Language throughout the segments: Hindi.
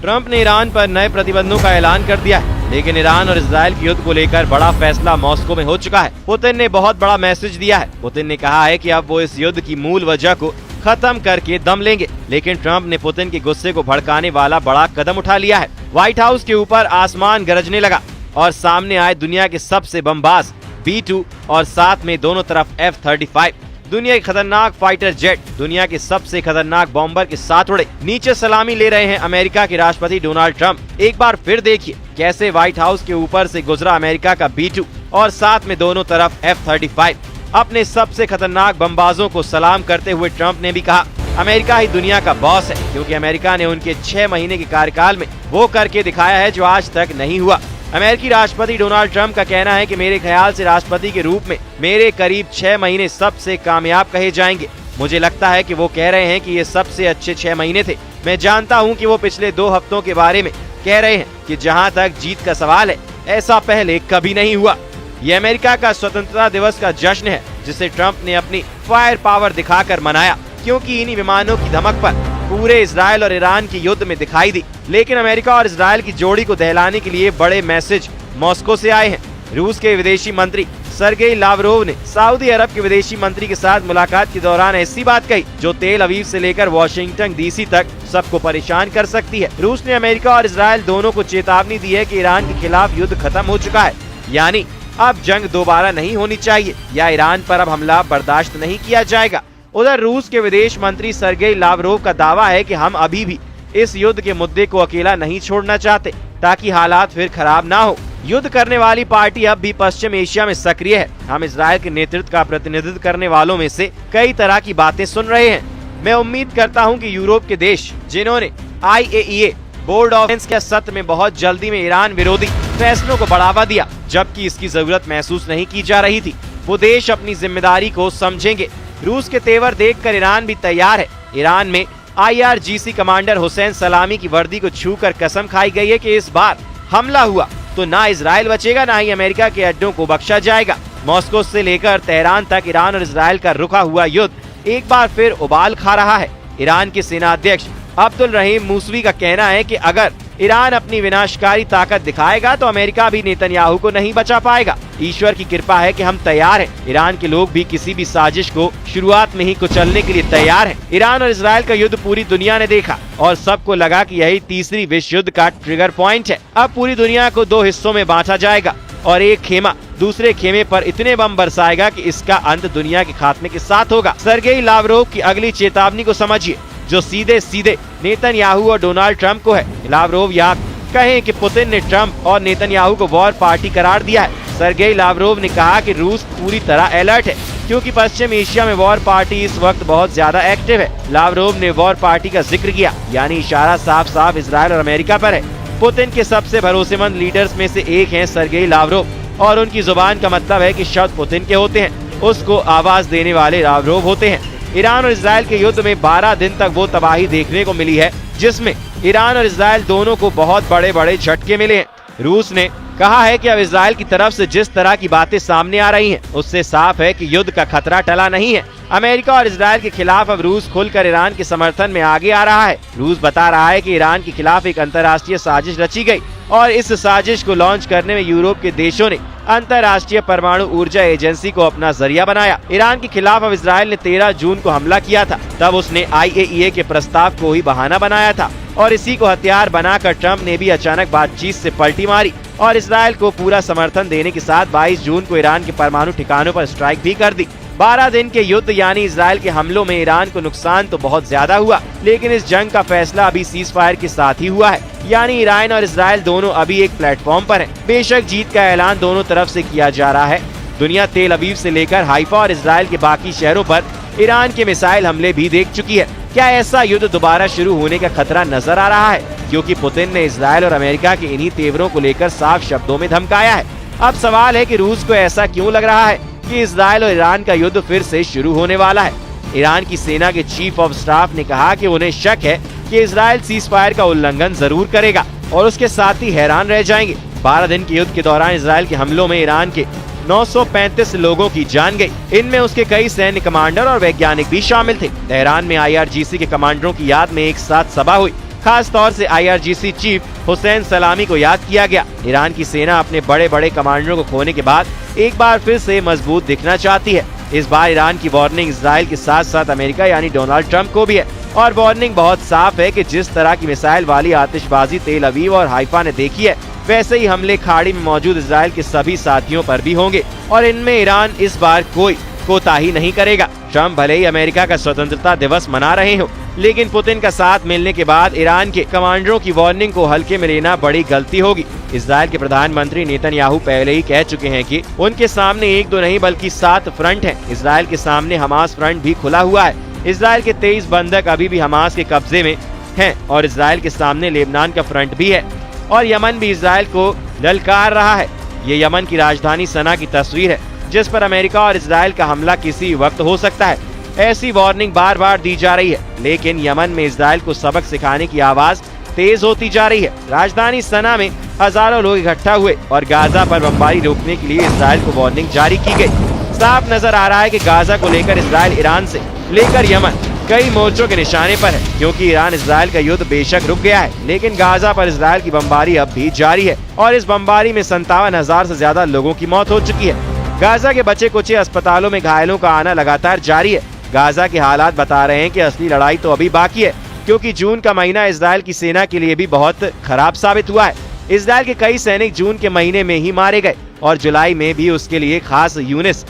ट्रंप ने ईरान पर नए प्रतिबंधों का ऐलान कर दिया है, लेकिन ईरान और इजराइल के युद्ध को लेकर बड़ा फैसला मॉस्को में हो चुका है। पुतिन ने बहुत बड़ा मैसेज दिया है। पुतिन ने कहा है कि अब वो इस युद्ध की मूल वजह को खत्म करके दम लेंगे, लेकिन ट्रंप ने पुतिन के गुस्से को भड़काने वाला बड़ा कदम उठा लिया है। व्हाइट हाउस के ऊपर आसमान गरजने लगा और सामने आए दुनिया के सबसे बमबाज B-2 और साथ में दोनों तरफ F-35, दुनिया के खतरनाक फाइटर जेट, दुनिया के सबसे खतरनाक बॉम्बर के साथ उड़े। नीचे सलामी ले रहे हैं अमेरिका के राष्ट्रपति डोनाल्ड ट्रंप। एक बार फिर देखिए कैसे व्हाइट हाउस के ऊपर से गुजरा अमेरिका का B-2 और साथ में दोनों तरफ F-35। अपने सबसे खतरनाक बमबाजों को सलाम करते हुए ट्रंप ने भी कहा, अमेरिका ही दुनिया का बॉस है, क्योंकि अमेरिका ने उनके 6 महीने के कार्यकाल में वो करके दिखाया है जो आज तक नहीं हुआ। अमेरिकी राष्ट्रपति डोनाल्ड ट्रंप का कहना है कि मेरे ख्याल से राष्ट्रपति के रूप में मेरे करीब 6 महीने सबसे कामयाब कहे जाएंगे। मुझे लगता है कि वो कह रहे हैं कि ये सबसे अच्छे 6 महीने थे। मैं जानता हूं कि वो पिछले 2 हफ्तों के बारे में कह रहे हैं कि जहां तक जीत का सवाल है, ऐसा पहले कभी नहीं हुआ। ये अमेरिका का स्वतंत्रता दिवस का जश्न है, जिसे ट्रंप ने अपनी फायर पावर दिखाकर मनाया, क्योंकि इन्हीं विमानों की धमक पर पूरे इजराइल और ईरान की युद्ध में दिखाई दी। लेकिन अमेरिका और इजराइल की जोड़ी को दहलाने के लिए बड़े मैसेज मॉस्को से आए हैं। रूस के विदेशी मंत्री सरगेई लावरोव ने सऊदी अरब के विदेशी मंत्री के साथ मुलाकात के दौरान ऐसी बात कही जो तेल अवीव से लेकर वॉशिंगटन DC तक सबको परेशान कर सकती है। रूस ने अमेरिका और इजराइल दोनों को चेतावनी दी है कि ईरान के खिलाफ युद्ध खत्म हो चुका है, यानी अब जंग दोबारा नहीं होनी चाहिए या ईरान पर अब हमला बर्दाश्त नहीं किया जाएगा। उधर रूस के विदेश मंत्री सरगेई लावरोव का दावा है कि हम अभी भी इस युद्ध के मुद्दे को अकेला नहीं छोड़ना चाहते, ताकि हालात फिर खराब ना हो। युद्ध करने वाली पार्टी अब भी पश्चिम एशिया में सक्रिय है। हम इजराइल के नेतृत्व का प्रतिनिधित्व करने वालों में से कई तरह की बातें सुन रहे हैं। मैं उम्मीद करता हूं कि यूरोप के देश जिन्होंने IAEA बोर्ड ऑफ के सत्र में बहुत जल्दी में ईरान विरोधी फैसलों को बढ़ावा दिया, जबकि इसकी जरूरत महसूस नहीं की जा रही थी, वो देश अपनी जिम्मेदारी को समझेंगे। रूस के तेवर देखकर ईरान भी तैयार है। ईरान में IRGC कमांडर हुसैन सलामी की वर्दी को छूकर कसम खाई गई है कि इस बार हमला हुआ तो ना इजराइल बचेगा, ना ही अमेरिका के अड्डों को बख्शा जाएगा। मॉस्को से लेकर तेहरान तक ईरान और इजराइल का रुका हुआ युद्ध एक बार फिर उबाल खा रहा है। ईरान के सेना अध्यक्ष अब्दुल रहीम मूसवी का कहना है कि अगर ईरान अपनी विनाशकारी ताकत दिखाएगा तो अमेरिका भी नेतन्याहू को नहीं बचा पाएगा। ईश्वर की कृपा है कि हम तैयार हैं। ईरान के लोग भी किसी भी साजिश को शुरुआत में ही कुचलने के लिए तैयार हैं। ईरान और इजराइल का युद्ध पूरी दुनिया ने देखा और सबको लगा कि यही तीसरी विश्व युद्ध का ट्रिगर पॉइंट है। अब पूरी दुनिया को 2 हिस्सों में बांटा जाएगा और एक खेमा दूसरे खेमे पर इतने बम बरसाएगा कि इसका अंत दुनिया के खात्मे के साथ होगा। सरगेई लावरोव की अगली चेतावनी को समझिए, जो सीधे सीधे नेतन्याहू और डोनाल्ड ट्रंप को है। लावरोव यहाँ कहें कि पुतिन ने ट्रंप और नेतन्याहू को वॉर पार्टी करार दिया है। सरगेई लावरोव ने कहा कि रूस पूरी तरह अलर्ट है, क्योंकि पश्चिम एशिया में वॉर पार्टी इस वक्त बहुत ज्यादा एक्टिव है। लावरोव ने वॉर पार्टी का जिक्र किया, यानी इशारा साफ साफ इजराइल और अमेरिका पर है। पुतिन के सबसे भरोसेमंद लीडर्स में से एक हैं सरगेई लावरोव, और उनकी जुबान का मतलब है कि शब्द पुतिन के होते हैं, उसको आवाज देने वाले लावरोव होते हैं। ईरान और इजराइल के युद्ध में 12 दिन तक वो तबाही देखने को मिली है, जिसमें ईरान और इजराइल दोनों को बहुत बड़े बड़े झटके मिले हैं। रूस ने कहा है कि अब इजराइल की तरफ से जिस तरह की बातें सामने आ रही हैं, उससे साफ है कि युद्ध का खतरा टला नहीं है। अमेरिका और इजराइल के खिलाफ अब रूस खुलकर ईरान के समर्थन में आगे आ रहा है। रूस बता रहा है कि ईरान के खिलाफ एक अंतर्राष्ट्रीय साजिश रची गई और इस साजिश को लॉन्च करने में यूरोप के देशों ने अंतर्राष्ट्रीय परमाणु ऊर्जा एजेंसी को अपना जरिया बनाया। ईरान के खिलाफ अब इजराइल ने 13 जून को हमला किया था, तब उसने IAEA के प्रस्ताव को ही बहाना बनाया था और इसी को हथियार बनाकर ट्रंप ने भी अचानक बातचीत से पलटी मारी और इजराइल को पूरा समर्थन देने के साथ 22 जून को ईरान के परमाणु ठिकानों पर स्ट्राइक भी कर दी। 12 दिन के युद्ध यानी इजराइल के हमलों में ईरान को नुकसान तो बहुत ज्यादा हुआ, लेकिन इस जंग का फैसला अभी सीज फायर के साथ ही हुआ है, यानी ईरान और इजराइल दोनों अभी एक प्लेटफॉर्म पर हैं। बेशक जीत का ऐलान दोनों तरफ से किया जा रहा है। दुनिया तेल अवीव से लेकर हाइफा और इजराइल के बाकी शहरों पर ईरान के मिसाइल हमले भी देख चुकी है। क्या ऐसा युद्ध दोबारा शुरू होने का खतरा नजर आ रहा है? क्योंकि पुतिन ने इजराइल और अमेरिका के इन्हीं तेवरों को लेकर साफ शब्दों में धमकाया है। अब सवाल है कि रूस को ऐसा क्यों लग रहा है कि इजराइल और ईरान का युद्ध फिर से शुरू होने वाला है। ईरान की सेना के चीफ ऑफ स्टाफ ने कहा कि उन्हें शक है कि इजराइल सीज फायर का उल्लंघन जरूर करेगा और उसके साथ ही हैरान रह जाएंगे। 12 दिन के युद्ध के दौरान इजराइल के हमलों में ईरान के 935 लोगों की जान गई। इनमें उसके कई सैन्य कमांडर और वैज्ञानिक भी शामिल थे। तेहरान में IRGC के कमांडरों की याद में एक साथ सभा हुई खास तौर से IRGC चीफ हुसैन सलामी को याद किया गया। ईरान की सेना अपने बड़े बड़े कमांडरों को खोने के बाद एक बार फिर से मजबूत दिखना चाहती है। इस बार ईरान की वार्निंग इजराइल के साथ साथ अमेरिका यानी डोनाल्ड ट्रंप को भी है और वार्निंग बहुत साफ है कि जिस तरह की मिसाइल वाली आतिशबाजी तेल अवीव और हाइफा ने देखी है, वैसे ही हमले खाड़ी में मौजूद इजराइल के सभी साथियों पर भी होंगे और इनमें ईरान इस बार कोई कोताही नहीं करेगा। ट्रंप भले ही अमेरिका का स्वतंत्रता दिवस मना रहे हो, लेकिन पुतिन का साथ मिलने के बाद ईरान के कमांडरों की वार्निंग को हल्के में लेना बड़ी गलती होगी। इजराइल के प्रधानमंत्री नेतन्याहू पहले ही कह चुके हैं कि उनके सामने एक दो नहीं बल्कि 7 फ्रंट हैं। इजराइल के सामने हमास फ्रंट भी खुला हुआ है। इजराइल के 23 बंधक अभी भी हमास के कब्जे में हैं और इजराइल के सामने लेबनान का फ्रंट भी है और यमन भी इजराइल को ललकार रहा है। ये यमन की राजधानी सना की तस्वीर है जिस पर अमेरिका और इजराइल का हमला किसी वक्त हो सकता है। ऐसी वार्निंग बार बार दी जा रही है, लेकिन यमन में इजराइल को सबक सिखाने की आवाज तेज होती जा रही है। राजधानी सना में हजारों लोग इकट्ठा हुए और गाजा पर बमबारी रोकने के लिए इजराइल को वार्निंग जारी की गई। साफ नजर आ रहा है कि गाजा को लेकर इजराइल ईरान से लेकर यमन कई मोर्चों के निशाने पर है, क्योंकि ईरान इजराइल का युद्ध बेशक रुक गया है, लेकिन गाजा पर इजराइल की बमबारी अब भी जारी है और इस बमबारी में 57,000 से ज्यादा लोगों की मौत हो चुकी है। गाजा के बचे कुचे अस्पतालों में घायलों का आना लगातार जारी है। गाजा के हालात बता रहे हैं कि असली लड़ाई तो अभी बाकी है, क्योंकि जून का महीना इजराइल की सेना के लिए भी बहुत खराब साबित हुआ है। इजराइल के कई सैनिक जून के महीने में ही मारे गए और जुलाई में भी उसके लिए खास यूनिस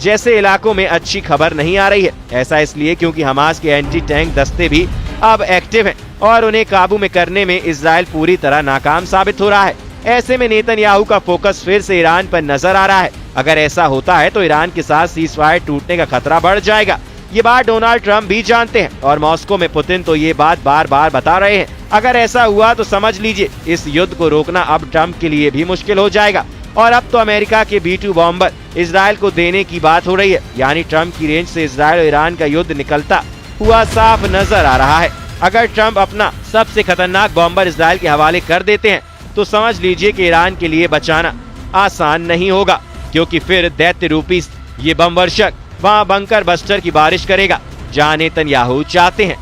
जैसे इलाकों में अच्छी खबर नहीं आ रही है। ऐसा इसलिए क्योंकि हमास के एंटी टैंक दस्ते भी अब एक्टिव हैं और उन्हें काबू में करने में इजराइल पूरी तरह नाकाम साबित हो रहा है। ऐसे में नेतन्याहू का फोकस फिर से ईरान पर नजर आ रहा है। अगर ऐसा होता है तो ईरान के साथ सीजफायर टूटने का खतरा बढ़ जाएगा। ये बात डोनाल्ड ट्रंप भी जानते हैं और मॉस्को में पुतिन तो ये बात बार बार बता रहे हैं। अगर ऐसा हुआ तो समझ लीजिए इस युद्ध को रोकना अब ट्रंप के लिए भी मुश्किल हो जाएगा और अब तो अमेरिका के B-2 बॉम्बर इजराइल को देने की बात हो रही है। यानी ट्रंप की रेंज से इजराइल और ईरान का युद्ध निकलता हुआ साफ नजर आ रहा है। अगर ट्रंप अपना सबसे खतरनाक बॉम्बर इजराइल के हवाले कर देते हैं तो समझ लीजिए कि ईरान के लिए बचाना आसान नहीं होगा, क्योंकि फिर दैत्य रूपी ये बम वर्षक वहाँ बंकर बस्टर की बारिश करेगा जहाँ नेतन्याहू चाहते हैं।